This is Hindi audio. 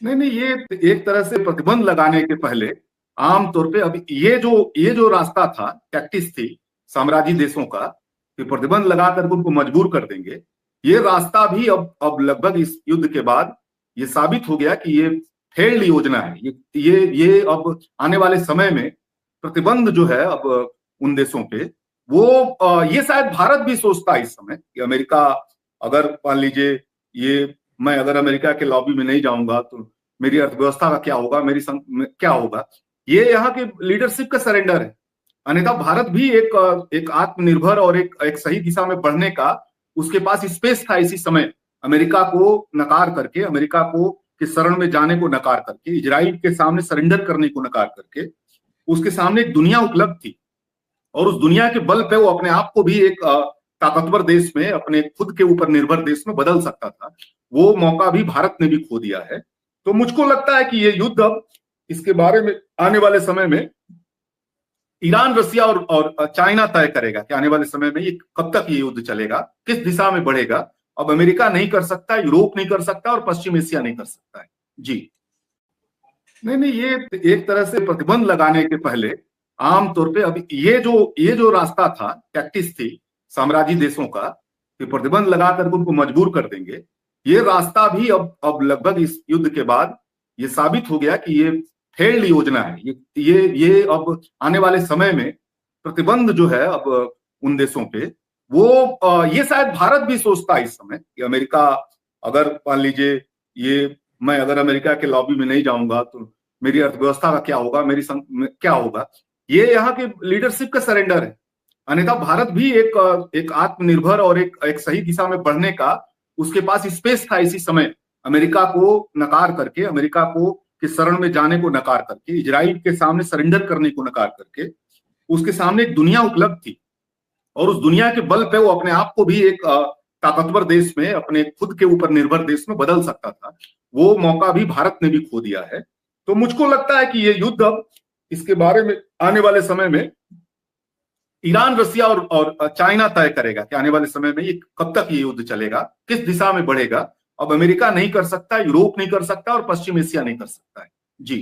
नहीं नहीं, ये एक तरह से प्रतिबंध लगाने के पहले आमतौर पे अब ये जो रास्ता था, टैक्टिस थी साम्राज्य देशों का कि प्रतिबंध लगाकर उनको मजबूर कर देंगे। ये रास्ता भी अब लगभग इस युद्ध के बाद ये साबित हो गया कि ये फेल्ड योजना है। ये अब आने वाले समय में प्रतिबंध जो है अब उन देशों पे, वो ये शायद भारत भी सोचता है इस समय कि अमेरिका, अगर मान लीजिए ये, मैं अगर अमेरिका के लॉबी में नहीं जाऊंगा तो मेरी अर्थव्यवस्था का क्या होगा, क्या होगा। ये यहाँ के लीडरशिप का सरेंडर है। अन्यथा भारत भी एक आत्मनिर्भर और एक सही दिशा में बढ़ने का उसके पास स्पेस था इसी समय। अमेरिका को नकार करके, अमेरिका को के शरण में जाने को नकार करके, इजराइल के सामने सरेंडर करने को नकार करके उसके सामने एक दुनिया उपलब्ध थी। और उस दुनिया के बल पे वो अपने आप को भी एक ताकतवर देश में, अपने खुद के ऊपर निर्भर देश में बदल सकता था। वो मौका भी भारत ने भी खो दिया है। तो मुझको लगता है कि ये युद्ध अब, इसके बारे में आने वाले समय में ईरान, रसिया और चाइना तय करेगा कि आने वाले समय में ये कब तक ये युद्ध चलेगा, किस दिशा में बढ़ेगा। अब अमेरिका नहीं कर सकता, यूरोप नहीं कर सकता और पश्चिम एशिया नहीं कर सकता है। जी। नहीं नहीं, ये एक तरह से प्रतिबंध लगाने के पहले आमतौर पे अब ये जो रास्ता था, टैक्टिस थी साम्राज्य देशों का कि प्रतिबंध लगाकर उनको मजबूर कर देंगे। ये रास्ता भी अब लगभग इस युद्ध के बाद ये साबित हो गया कि ये फेल्ड योजना है। ये अब आने वाले समय में प्रतिबंध जो है अब उन देशों पे, वो ये शायद भारत भी सोचता है इस समय कि अमेरिका, अगर मान लीजिए ये, मैं अगर अमेरिका के लॉबी में नहीं जाऊंगा तो मेरी अर्थव्यवस्था का क्या होगा, क्या होगा। ये यहाँ के लीडरशिप का सरेंडर है। अन्यथा भारत भी एक आत्मनिर्भर और एक सही दिशा में बढ़ने का उसके पास स्पेस था इसी समय। अमेरिका को नकार करके, अमेरिका को के शरण में जाने को नकार करके, इजराइल के सामने सरेंडर करने को नकार करके उसके सामने एक दुनिया उपलब्ध थी। और उस दुनिया के बल पे वो अपने आप को भी एक ताकतवर देश में, अपने खुद के ऊपर निर्भर देश में बदल सकता था। वो मौका भी भारत ने भी खो दिया है। तो मुझको लगता है कि ये युद्ध अब, इसके बारे में आने वाले समय में ईरान, रसिया और चाइना तय करेगा कि आने वाले समय में ये कब तक ये युद्ध चलेगा, किस दिशा में बढ़ेगा। अब अमेरिका नहीं कर सकता, यूरोप नहीं कर सकता और पश्चिम एशिया नहीं कर सकता है। जी।